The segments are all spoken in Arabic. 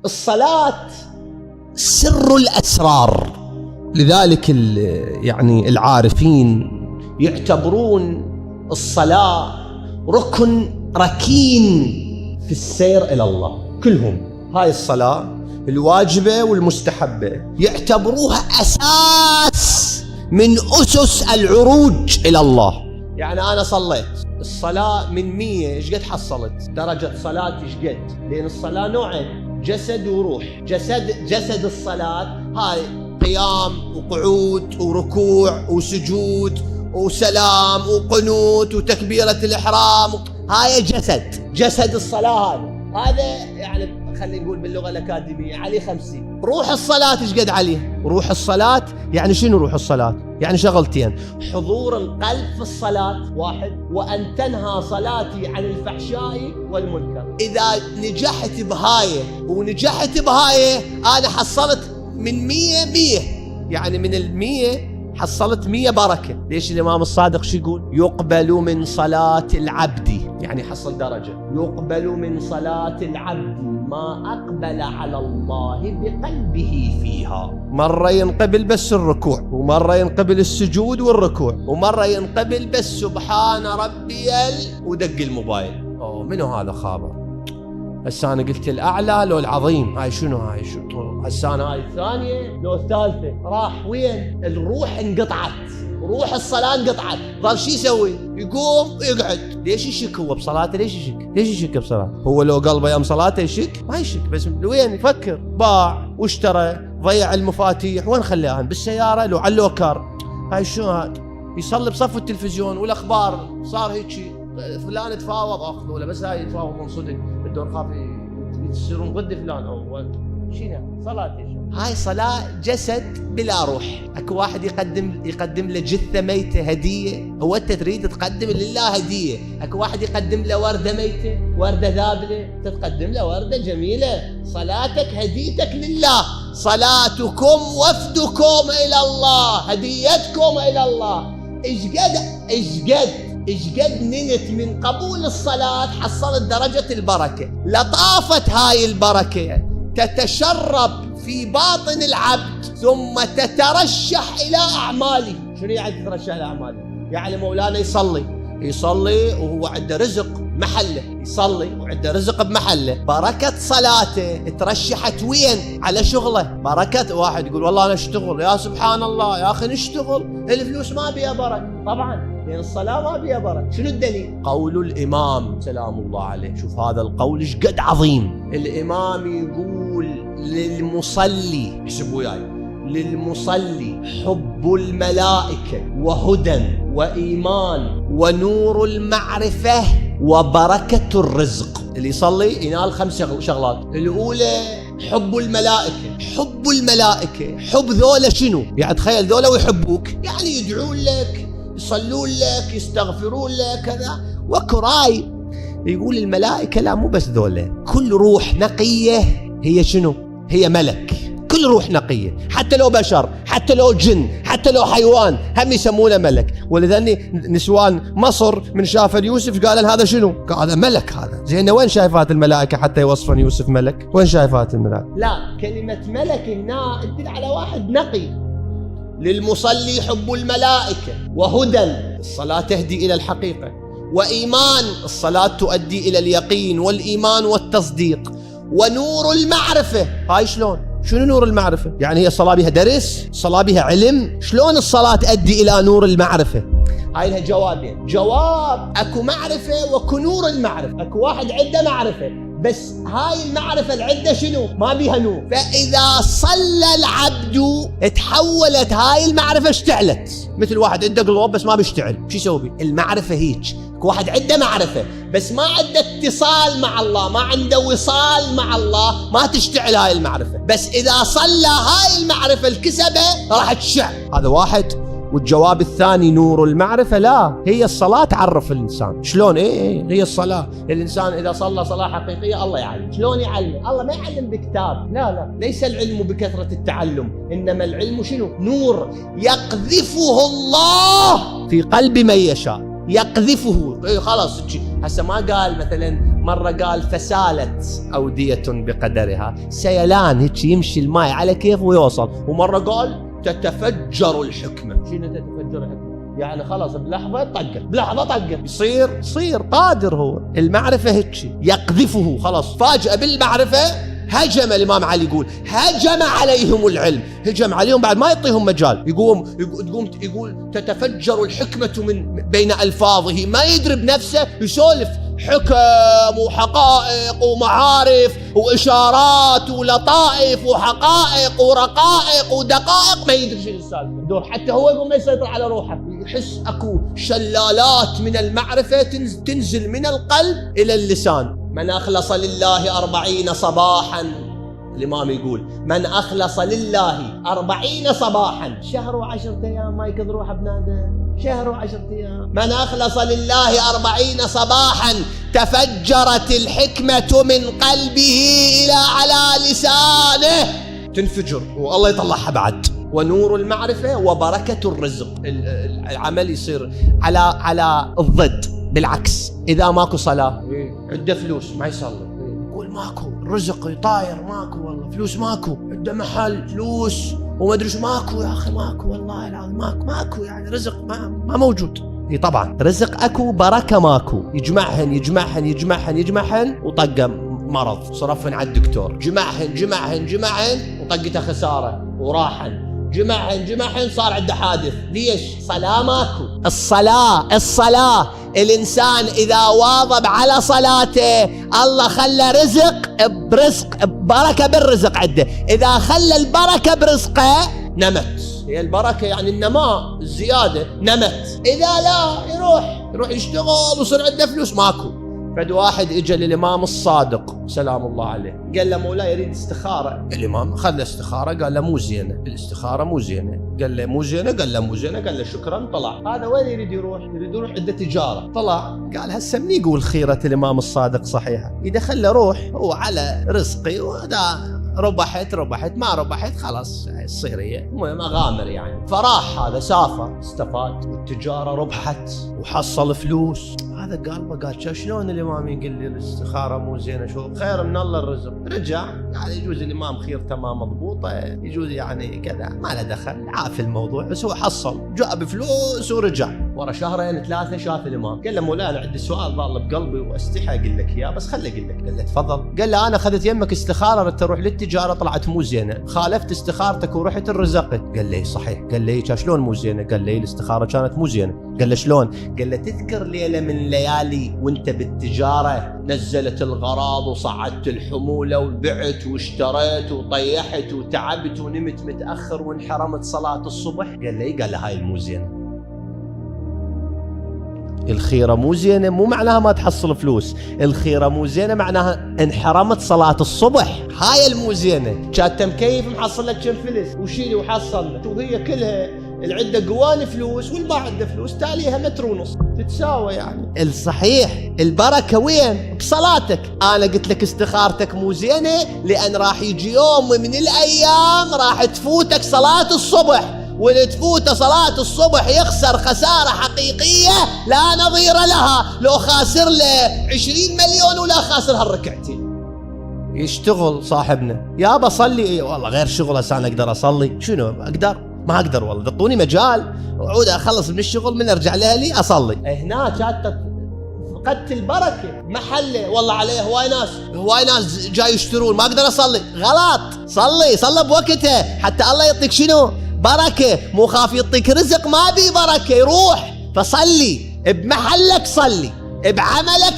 الصلاة سر الأسرار. لذلك يعني العارفين يعتبرون الصلاة ركن ركين في السير إلى الله. كلهم هاي الصلاة الواجبة والمستحبة يعتبروها أساس من أسس العروج إلى الله. يعني أنا صليت الصلاة من 100 إيش قد حصلت؟ درجة صلاة إيش قد؟ لأن الصلاة نوعين، جسد وروح. جسد الصلاة هاي قيام وقعود وركوع وسجود وسلام وقنوت وتكبيرة الإحرام، هاي جسد الصلاة. هذا يعني خلينا نقول باللغة الأكاديمية عليه 50. روح الصلاة إيش قد عليه؟ روح الصلاة يعني شنو روح الصلاة؟ يعني شغلتين: حضور القلب في الصلاة واحد، وأن تنهى صلاتي عن الفحشاء والمنكر. إذا نجحت بهاي ونجحت بهاي أنا حصلت من 100 يعني من 100 حصلت 100 بركة. ليش الإمام الصادق شو يقول؟ يقبل من صلاة العبد، يعني حصل درجة، يقبل من صلاة العبد ما أقبل على الله بقلبه فيها. مرة ينقبل بس الركوع، ومرة ينقبل السجود والركوع، ومرة ينقبل بس سبحان ربي ودق الموبايل. منو هذا خابر؟ هسه أنا قلت الأعلى لو العظيم، هاي شنو هسه أنا هاي الثانية لو الثالثة. راح وين؟ الروح انقطعت، روح الصلاة انقطعت. ظل شو يسوي؟ يقوم ويقعد. ليش يشك هو بصلاته؟ ليش يشك بصلاته؟ هو لو قلبه يم صلاته يشك؟ ما يشك، بس وين يفكر؟ باع واشترى، ضيع المفاتيح، وين خلاهن؟ بالسيارة لو على اللوكر. هاي شو هاد؟ يصلي بصف التلفزيون والأخبار صار هيك فلان تفاوض اخذ ولا بس هاي يتفاوض من صدق بده خاف يصيرون ضد فلان او شنو صلاة. هاي صلاة جسد بلا روح. اكو واحد يقدم له جثة ميتة هدية، هو انت تريد تقدم لله هدية. اكو واحد يقدم له وردة ميتة، وردة ذابلة، تقدم له وردة جميلة. صلاتك هديتك لله، صلاتكم وفدكم الى الله، هديتكم الى الله. ايش قد ننت من قبول الصلاة حصلت درجة البركة. لطافة هاي البركة تتشرب في باطن العبد ثم تترشح إلى أعماله. شنو يعني تترشح إلى أعماله؟ يعني مولانا يصلي وهو عنده رزق محله، يصلي وعنده رزق بمحله. بركة صلاته ترشحت وين؟ على شغله. بركة واحد يقول والله أنا أشتغل، يا سبحان الله يا أخي نشتغل، الفلوس ما بيها بركة. طبعا لأن الصلاة ما بيها بركة. شنو الدليل؟ قول الإمام سلام الله عليه. شوف هذا القول إيش قد عظيم. الإمام يقول للمصلي، احسبوا وياي، للمصلي حب الملائكة وهدى وإيمان ونور المعرفة وبركة الرزق. اللي يصلي ينال 5 شغلات. الأولى حب الملائكة. حب ذولا شنو؟ يعني تخيل ذولا ويحبوك، يعني يدعون لك، يصلون لك، يستغفرون لك كذا وكراي. يقول الملائكة لا، مو بس ذولا، كل روح نقية هي شنو؟ هي ملك. كل روح نقية، حتى لو بشر، حتى لو جن، حتى لو حيوان، هم يسمونه ملك. ولذلك نسوان مصر من شافر يوسف قال هذا شنو؟ قال هذا ملك. هذا زين وين شايفات الملائكة حتى يوصفن يوسف ملك؟ وين شايفات الملائكة؟ لا، كلمة ملك هنا تدل على واحد نقي. للمصلي حب الملائكة وهدى، الصلاة تهدي إلى الحقيقة، وإيمان، الصلاة تؤدي إلى اليقين والإيمان والتصديق، ونور المعرفة. هاي شلون؟ شنو نور المعرفة؟ يعني هي الصلاة بها درس؟ الصلاة بها علم؟ شلون الصلاة تؤدي إلى نور المعرفة؟ هاي لها جوابين. جواب اكو معرفة واكو نور المعرفة. اكو واحد عنده معرفة بس هاي المعرفة العدة شنو؟ ما بيها نور. فإذا صلى العبد تحولت هاي المعرفة اشتعلت. مثل واحد عنده قلوب بس ما بيشتعل، شو يسوي؟ المعرفة هيك. واحد عنده معرفة بس ما عنده اتصال مع الله، ما عنده وصال مع الله، ما تشتعل هاي المعرفة. بس إذا صلى هاي المعرفة الكسبة راح تشع. هذا واحد. والجواب الثاني نور المعرفة، لا، هي الصلاة تعرف الإنسان. شلون؟ هي الصلاة. الإنسان إذا صلى صلاة حقيقية الله يعلم. شلون يعلم؟ الله ما يعلم بكتاب، لا، ليس العلم بكثرة التعلم، إنما العلم شنو؟ نور يقذفه الله في قلب من يشاء. يقذفه. خلاص هسه ما قال مثلا مرة قال فسالت أودية بقدرها، سيلان هيك يمشي الماء على كيف ويوصل. ومرة قال تتفجر الحكمة. شنو تتفجر الحكمة؟ يعني خلاص بلحظة طقت، بلحظة طقت، يصير قادر. هو المعرفة هيك يقذفه، خلاص فاجأة بالمعرفة. هجم الإمام علي يقول هجم عليهم العلم، هجم عليهم بعد ما يعطيهم مجال. يقول تتفجر الحكمة من بين ألفاظه، ما يدري بنفسه، يسولف حكم وحقائق ومعارف وإشارات ولطائف وحقائق ورقائق ودقائق، ما يدري شنو السالفة دور. حتى هو يقول ما يسيطر على روحه، يحس أكو شلالات من المعرفة تنزل من القلب إلى اللسان. من أخلص لله 40 صباحا، الإمام يقول من أخلص لله 40 صباحا، شهر و10 أيام ما يكذب روحه بنادم، شهر و10 أيام. من أخلص لله 40 صباحا تفجرت الحكمة من قلبه إلى على لسانه، تنفجر والله يطلعها بعد. ونور المعرفة وبركة الرزق، العمل يصير على الضد. بالعكس، إذا ماكو صلاة عنده فلوس ما يصلي، يقول ماكو رزق طاير، ماكو والله فلوس، ماكو عنده محل فلوس وما أدري شو، ماكو يا أخي، ماكو والله العظيم، ماكو يعني رزق ما موجود. طبعا رزق أكو، بركة ماكو. يجمعهن وطقه مرض، صرفهن على الدكتور، جمعهن وطقته خسارة وراحن، جمعهن صار عنده حادث. ليش؟ صلاة ماكو. الصلاة الإنسان إذا واظب على صلاته الله خلى رزق بركة بالرزق عنده. إذا خلى البركة برزقه نمت، هي البركة يعني النماء، الزيادة، نمت. إذا لا يروح يشتغل وصير عنده فلوس، ماكو. فد واحد اجى للإمام الصادق سلام الله عليه، قال له مولاي يريد استخارة. الإمام خذ له استخارة، قال له مو زينة الاستخارة، مو زينة. قال له مو زينة، قال له شكرا. طلع. هذا وين يريد يروح عنده تجارة. طلع قال هسه من يقول خيرة الإمام الصادق صحيحة، إذا خلى روح هو على رزقي، وهذا ربحت ما ربحت خلاص تصير هي، المهم أغامر يعني. فراح هذا سافر، استفاد، والتجارة ربحت وحصل فلوس. هذا قال شلون الإمام يقول لي الاستخارة مو زينة، شو خير من الله الرزق. رجع يعني يجوز الإمام خير تمام مضبوطة، يجوز يعني كذا، ما له دخل، عاف الموضوع، بس هو حصل جاء بفلوس ورجع. ورا 2-3 شاف الإمام، قال له مولانا أنا عندي سؤال ضال بقلبي واستحي أقول لك إياه، بس خلي أقول لك. قال له تفضل. قال له أنا أخذت يمك استخارة، ردت أروح للتجارة طلعت مو زينة، خالفت استخارتك ورحت الرزقت. قال لي صحيح. قال لي شلون مو زينة؟ قال لي الاستخارة كانت مو زينة. قال له شلون؟ قال له تذكر ليلة من الليالي وانت بالتجارة نزلت الغراض وصعدت الحمولة وبعت واشتريت وطيحت وتعبت ونمت متأخر وانحرمت صلاة الصبح؟ قال له هاي المو زينة. الخيرة مو زينة مو معناها ما تحصل فلوس، الخيرة مو زينة معناها انحرمت صلاة الصبح، هاي المو زينة. كانت مكيف محصل لك كم فلس وشيلي وحصل، وهي كلها العدة قوان فلوس والباع عنده فلوس، تاليها 1.5 متر تتساوى يعني. الصحيح البركة وين؟ بصلاتك. أنا قلت لك استخارتك مو زينة لأن راح يجي يوم من الأيام راح تفوتك صلاة الصبح، واللي تفوت صلاة الصبح يخسر خسارة حقيقية لا نظير لها، لو خاسر له 20 مليون ولا خاسر هالركعتين. يشتغل صاحبنا يابا صلي، إيه والله غير شغل هسه أنا أقدر أصلي، شنو أقدر؟ ما أقدر والله، ضطوني مجال وعود أخلص من الشغل من أرجع لأهلي أصلي. هنا كانت فقدت البركة، محله والله عليه هواي ناس جاي يشترون، ما أقدر أصلي. غلط، صلي بوقتها حتى الله يعطيك شنو؟ بركة. مو خاف يعطيك رزق ما بي بركة يروح. فصلي بمحلك، صلي بعملك،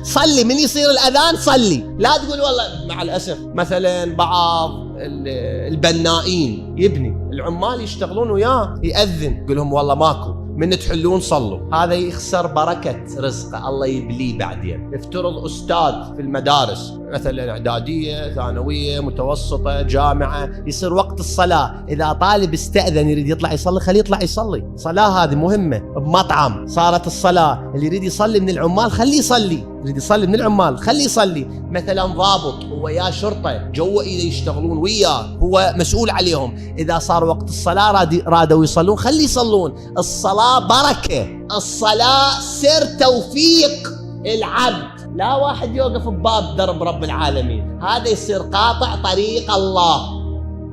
صلي من يصير الأذان صلي. لا تقول والله مع الأسف مثلا بعض البنائين يبني، العمال يشتغلون وياه يأذن، يقول لهم والله ماكو، من تحلون صلوا. هذا يخسر بركة رزقه، الله يبليه بعدين. يفترض أستاذ في المدارس مثلا إعدادية، ثانوية، متوسطة، جامعة، يصير وقت الصلاة إذا طالب استأذن يريد يطلع يصلي خليه يطلع يصلي، صلاة هذه مهمة. بمطعم صارت الصلاة اللي يريد يصلي من العمال خليه يصلي، يريد يصلي من العمال خليه يصلي. مثلا ضابط هو يا شرطة جوا إذا يشتغلون وياه هو مسؤول عليهم، إذا صار وقت الصلاة رادوا يصلون خليه يصلون. الصلاة بركة، الصلاة سر توفيق العبد، لا واحد يوقف بباب درب رب العالمين، هذا يصير قاطع طريق الله.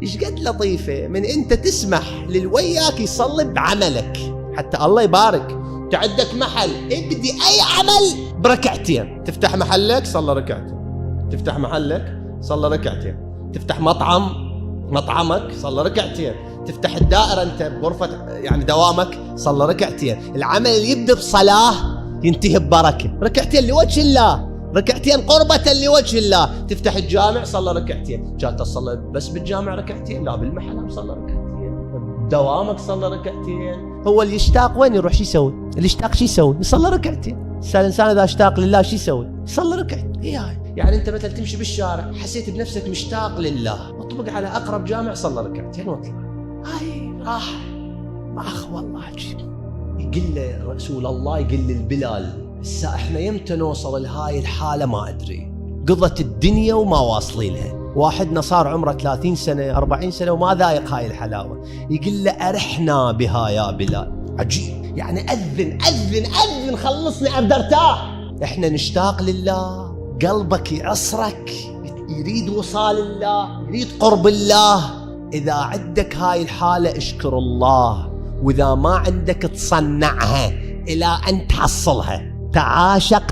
إيش قد لطيفة من أنت تسمح للوياك يصلي بعملك حتى الله يبارك. تعدك محل ابدي أي عمل بركعتين، تفتح محلك صلى ركعتين، تفتح محلك صلى ركعتين، تفتح مطعمك صلى ركعتين، تفتح الدائرة أنت بغرفة يعني دوامك صلى ركعتين. العمل اللي يبدأ بصلاة ينتهي ببركة، ركعتين لوجه الله، ركعتين قربة لوجه الله. تفتح الجامع صلى ركعتين، جات تصلي بس بالجامع ركعتين؟ لا، بالمحل صلى ركعتين، دوامك صلى ركعتين. هو اللي يشتاق وين يروح شو يسوي؟ اللي يشتاق شو يسوي؟ يصلي ركعتين. الإنسان إذا اشتاق لله شو يسوي؟ يصلي ركعتين. يعني أنت مثلا تمشي بالشارع حسيت بنفسك مشتاق لله، اطبق على أقرب جامع صلى ركعتين واطلع. هاي راح والله عجيب. يقول له رسول الله، يقول للبلال هسه احنا يمتى نوصل لهاي الحالة ما أدري، قضت الدنيا وما واصلين لها. واحدنا صار عمره 30 سنة 40 سنة وما ذايق هاي الحلاوة، يقول له أرحنا بها يا بلال. عجيب، يعني أذن خلصني أبدا ارتاح. احنا نشتاق لله، قلبك يعصرك، يريد وصال الله، يريد قرب الله. إذا عندك هاي الحالة اشكر الله، وإذا ما عندك تصنعها إلى أن تحصلها.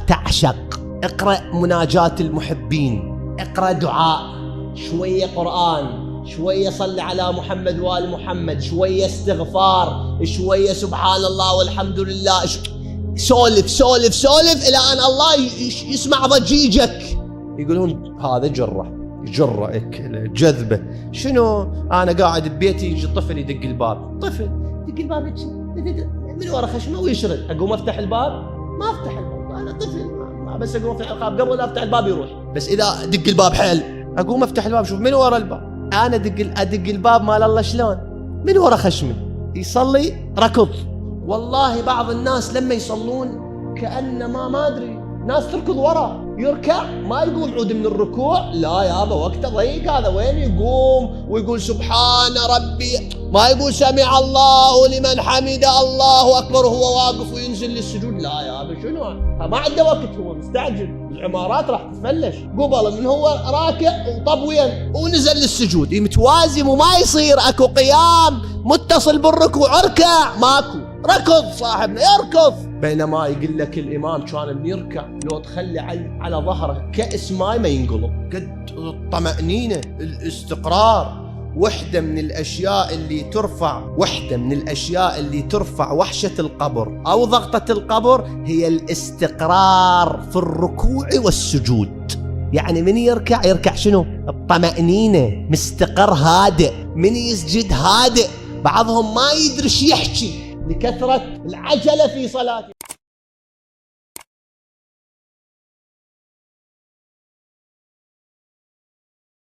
تعشق، اقرأ مناجاة المحبين، اقرأ دعاء، شوية قرآن، شوية صل على محمد وآل محمد، شوية استغفار، شوية سبحان الله والحمد لله، سولف إلى أن الله يسمع ضجيجك. يقولون هذا جرة جذبة. شنو؟ أنا قاعد ببيتي يجي طفل يدق الباب، طفل يدق الباب من ورا خشمه ويشرد، أقوم أفتح الباب؟ ما أفتح الباب، أنا طفل ما بس أقوم أفتح الباب، قبل لا أفتح الباب يروح. بس إذا دق الباب حيل أقوم أفتح الباب شوف من ورا الباب. أنا أدق الباب مال الله شلون؟ من ورا خشمه. يصلي ركض. والله بعض الناس لما يصلون كأنما ما أدري ناس تركض ورا، يركع ما يقوم عود من الركوع، لا يابا وقته ضيق هذا، وين يقوم ويقول سبحان ربي، ما يقول سمع الله لمن حمد الله أكبر وهو واقف وينزل للسجود. لا يابا شنو ما عنده وقت، هو مستعجل، العمارات راح تفلش. قبل من هو راكع وطبوين ونزل للسجود متوازي، وما يصير اكو قيام متصل بالركوع، اركع ماكو، ركض صاحبنا يركض. بينما يقول لك الإمام كان من يركع لو تخلي على ظهره كأس ماي ما ينقلب. قد الطمأنينة، الاستقرار. وحدة من الأشياء اللي ترفع وحشة القبر أو ضغطة القبر هي الاستقرار في الركوع والسجود. يعني من يركع شنو؟ الطمأنينة، مستقر هادئ. من يسجد هادئ. بعضهم ما يدري شو يحكي لكثرة العجلة في صلاته.